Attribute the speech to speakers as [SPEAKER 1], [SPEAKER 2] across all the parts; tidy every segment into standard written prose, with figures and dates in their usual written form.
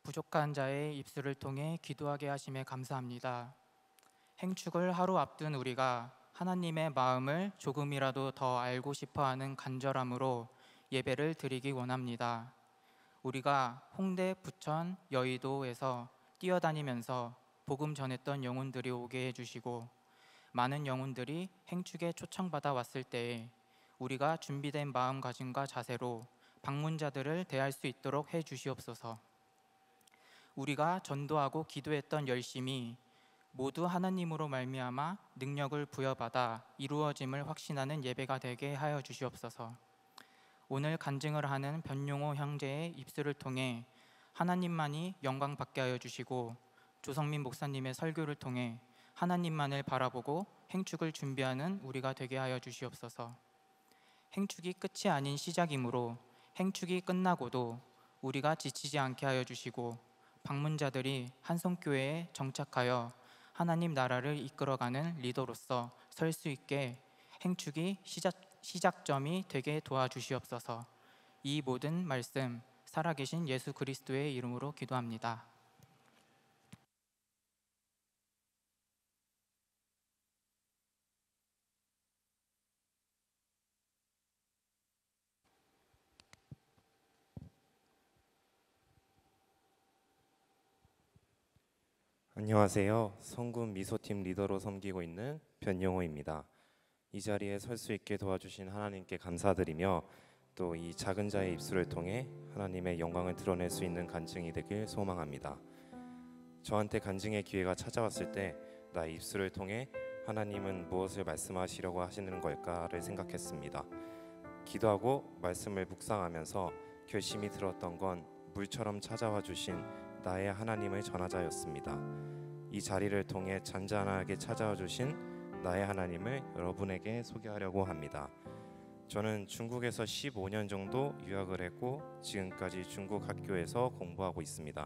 [SPEAKER 1] 부족한 자의 입술을 통해 기도하게 하심에 감사합니다. 행축을 하루 앞둔 우리가 하나님의 마음을 조금이라도 더 알고 싶어하는 간절함으로 예배를 드리기 원합니다. 우리가 홍대, 부천, 여의도에서 뛰어다니면서 복음 전했던 영혼들이 오게 해주시고 많은 영혼들이 행축에 초청받아 왔을 때에 우리가 준비된 마음가짐과 자세로 방문자들을 대할 수 있도록 해주시옵소서. 우리가 전도하고 기도했던 열심이 모두 하나님으로 말미암아 능력을 부여받아 이루어짐을 확신하는 예배가 되게 하여 주시옵소서. 오늘 간증을 하는 변용호 형제의 입술을 통해 하나님만이 영광 받게 하여 주시고 조성민 목사님의 설교를 통해 하나님만을 바라보고 행축을 준비하는 우리가 되게 하여 주시옵소서. 행축이 끝이 아닌 시작이므로 행축이 끝나고도 우리가 지치지 않게 하여 주시고 방문자들이 한성교회에 정착하여 하나님 나라를 이끌어가는 리더로서 설 수 있게 행축이 시작점이 되게 도와주시옵소서. 이 모든 말씀 살아계신 예수 그리스도의 이름으로 기도합니다.
[SPEAKER 2] 안녕하세요. 성군 미소팀 리더로 섬기고 있는 변용호입니다. 이 자리에 설 수 있게 도와주신 하나님께 감사드리며 또 이 작은 자의 입술을 통해 하나님의 영광을 드러낼 수 있는 간증이 되길 소망합니다. 저한테 간증의 기회가 찾아왔을 때 나의 입술을 통해 하나님은 무엇을 말씀하시려고 하시는 걸까를 생각했습니다. 기도하고 말씀을 묵상하면서 결심이 들었던 건 물처럼 찾아와 주신 나의 하나님을 전하자였습니다. 이 자리를 통해 잔잔하게 찾아와 주신 나의 하나님을 여러분에게 소개하려고 합니다. 저는 중국에서 15년 정도 유학을 했고 지금까지 중국 학교에서 공부하고 있습니다.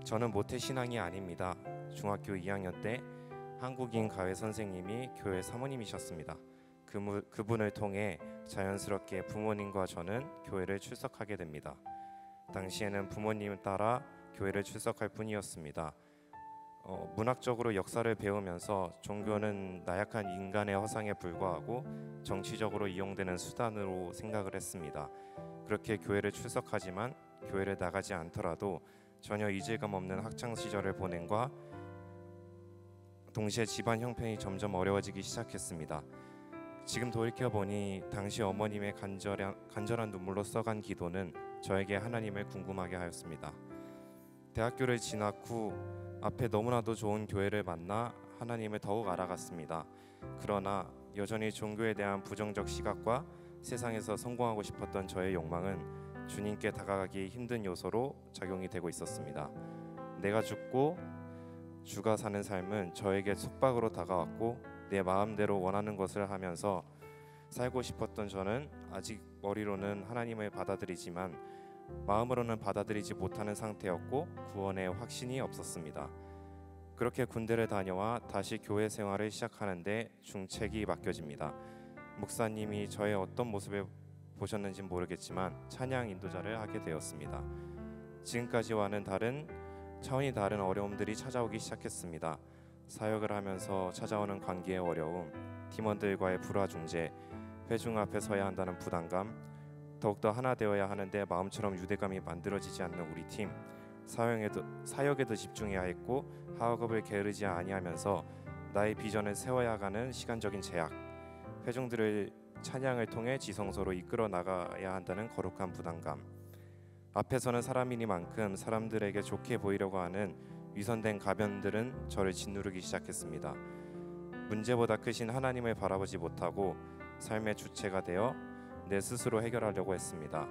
[SPEAKER 2] 저는 모태신앙이 아닙니다. 중학교 2학년 때 한국인 가회 선생님이 교회 사모님이셨습니다. 그분을 통해 자연스럽게 부모님과 저는 교회를 출석하게 됩니다. 당시에는 부모님 따라 교회를 출석할 뿐이었습니다. 문학적으로 역사를 배우면서 종교는 나약한 인간의 허상에 불과하고 정치적으로 이용되는 수단으로 생각을 했습니다. 그렇게 교회를 출석하지만 교회를 나가지 않더라도 전혀 이질감 없는 학창 시절을 보낸과 동시에 집안 형편이 점점 어려워지기 시작했습니다. 지금 돌이켜보니 당시 어머님의 간절한 눈물로 써간 기도는 저에게 하나님을 궁금하게 하였습니다. 대학교를 진학 후 앞에 너무나도 좋은 교회를 만나 하나님을 더욱 알아갔습니다. 그러나 여전히 종교에 대한 부정적 시각과 세상에서 성공하고 싶었던 저의 욕망은 주님께 다가가기 힘든 요소로 작용이 되고 있었습니다. 내가 죽고 주가 사는 삶은 저에게 속박으로 다가왔고 내 마음대로 원하는 것을 하면서 살고 싶었던 저는 아직 머리로는 하나님을 받아들이지만 마음으로는 받아들이지 못하는 상태였고 구원의 확신이 없었습니다. 그렇게 군대를 다녀와 다시 교회 생활을 시작하는데 중책이 맡겨집니다. 목사님이 저의 어떤 모습을 보셨는지 모르겠지만 찬양 인도자를 하게 되었습니다. 지금까지와는 차원이 다른 어려움들이 찾아오기 시작했습니다. 사역을 하면서 찾아오는 관계의 어려움, 팀원들과의 불화 중재, 회중 앞에 서야 한다는 부담감, 더욱더 하나 되어야 하는데 마음처럼 유대감이 만들어지지 않는 우리 팀, 사역에도 집중해야 했고 학업을 게으르지 아니하면서 나의 비전을 세워야 하는 시간적인 제약, 회중들을 찬양을 통해 지성소로 이끌어 나가야 한다는 거룩한 부담감, 앞에서는 사람이니만큼 사람들에게 좋게 보이려고 하는 위선된 가변들은 저를 짓누르기 시작했습니다. 문제보다 크신 하나님을 바라보지 못하고 삶의 주체가 되어 내 스스로 해결하려고 했습니다.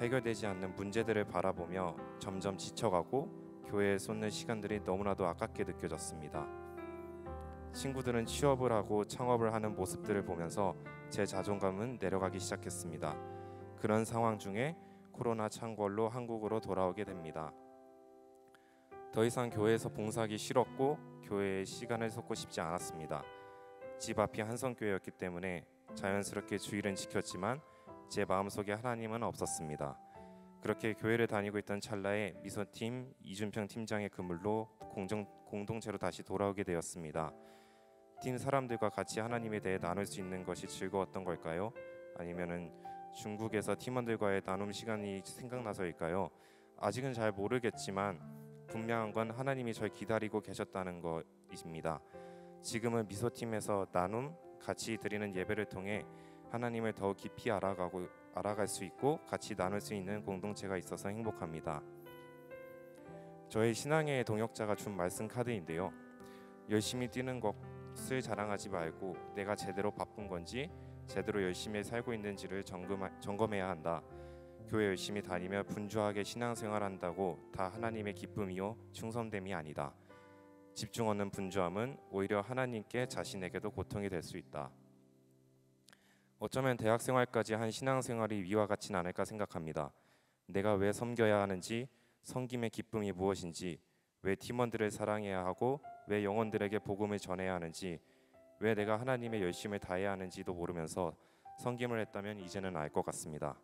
[SPEAKER 2] 해결되지 않는 문제들을 바라보며 점점 지쳐가고 교회에 쏟는 시간들이 너무나도 아깝게 느껴졌습니다. 친구들은 취업을 하고 창업을 하는 모습들을 보면서 제 자존감은 내려가기 시작했습니다. 그런 상황 중에 코로나 창궐로 한국으로 돌아오게 됩니다. 더 이상 교회에서 봉사하기 싫었고 교회에 시간을 쏟고 싶지 않았습니다. 집 앞이 한성교회였기 때문에 자연스럽게 주일은 지켰지만 제 마음속에 하나님은 없었습니다. 그렇게 교회를 다니고 있던 찰나에 미소팀 이준평 팀장의 그물로 공동체로 다시 돌아오게 되었습니다. 팀 사람들과 같이 하나님에 대해 나눌 수 있는 것이 즐거웠던 걸까요? 아니면은 중국에서 팀원들과의 나눔 시간이 생각나서일까요? 아직은 잘 모르겠지만 분명한 건 하나님이 절 기다리고 계셨다는 것입니다. 지금은 미소팀에서 나눔, 같이 드리는 예배를 통해 하나님을 더 깊이 알아갈 수 있고 같이 나눌 수 있는 공동체가 있어서 행복합니다. 저의 신앙의 동역자가 준 말씀 카드인데요. 열심히 뛰는 것을 자랑하지 말고 내가 제대로 바쁜 건지 제대로 열심히 살고 있는지를 점검해야 한다. 교회 열심히 다니며 분주하게 신앙생활한다고 다 하나님의 기쁨이요 충성됨이 아니다. 집중 없는 분주함은 오히려 하나님께 자신에게도 고통이 될 수 있다. 어쩌면 대학생활까지 한 신앙생활이 위와 같진 않을까 생각합니다. 내가 왜 섬겨야 하는지, 섬김의 기쁨이 무엇인지, 왜 팀원들을 사랑해야 하고 왜 영혼들에게 복음을 전해야 하는지, 왜 내가 하나님의 열심을 다해야 하는지도 모르면서 섬김을 했다면 이제는 알 것 같습니다.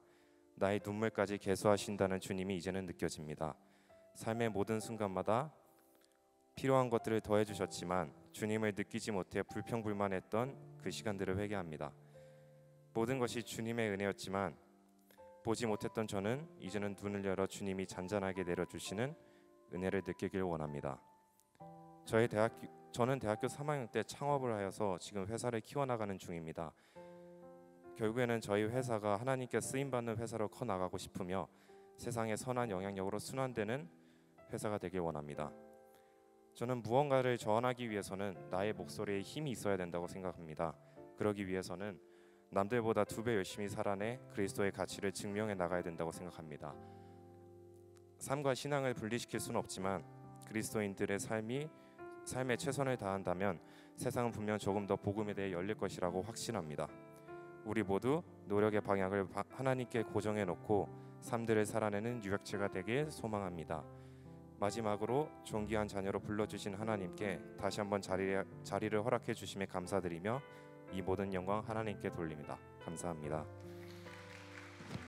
[SPEAKER 2] 나의 눈물까지 계수하신다는 주님이 이제는 느껴집니다. 삶의 모든 순간마다 필요한 것들을 더해 주셨지만 주님을 느끼지 못해 불평불만했던 그 시간들을 회개합니다. 모든 것이 주님의 은혜였지만 보지 못했던 저는 이제는 눈을 열어 주님이 잔잔하게 내려주시는 은혜를 느끼길 원합니다. 저는 대학교 3학년 때 창업을 하여서 지금 회사를 키워나가는 중입니다. 결국에는 저희 회사가 하나님께 쓰임받는 회사로 커나가고 싶으며 세상의 선한 영향력으로 순환되는 회사가 되길 원합니다. 저는 무언가를 전하기 위해서는 나의 목소리에 힘이 있어야 된다고 생각합니다. 그러기 위해서는 남들보다 2배 열심히 살아내 그리스도의 가치를 증명해 나가야 된다고 생각합니다. 삶과 신앙을 분리시킬 수는 없지만 그리스도인들의 삶에 최선을 다한다면 세상은 분명 조금 더 복음에 대해 열릴 것이라고 확신합니다. 우리 모두 노력의 방향을 하나님께 고정해 놓고 삶들을 살아내는 유역체가 되길 소망합니다. 마지막으로 존귀한 자녀로 불러주신 하나님께 다시 한번 자리를 허락해 주심에 감사드리며 이 모든 영광 하나님께 돌립니다. 감사합니다.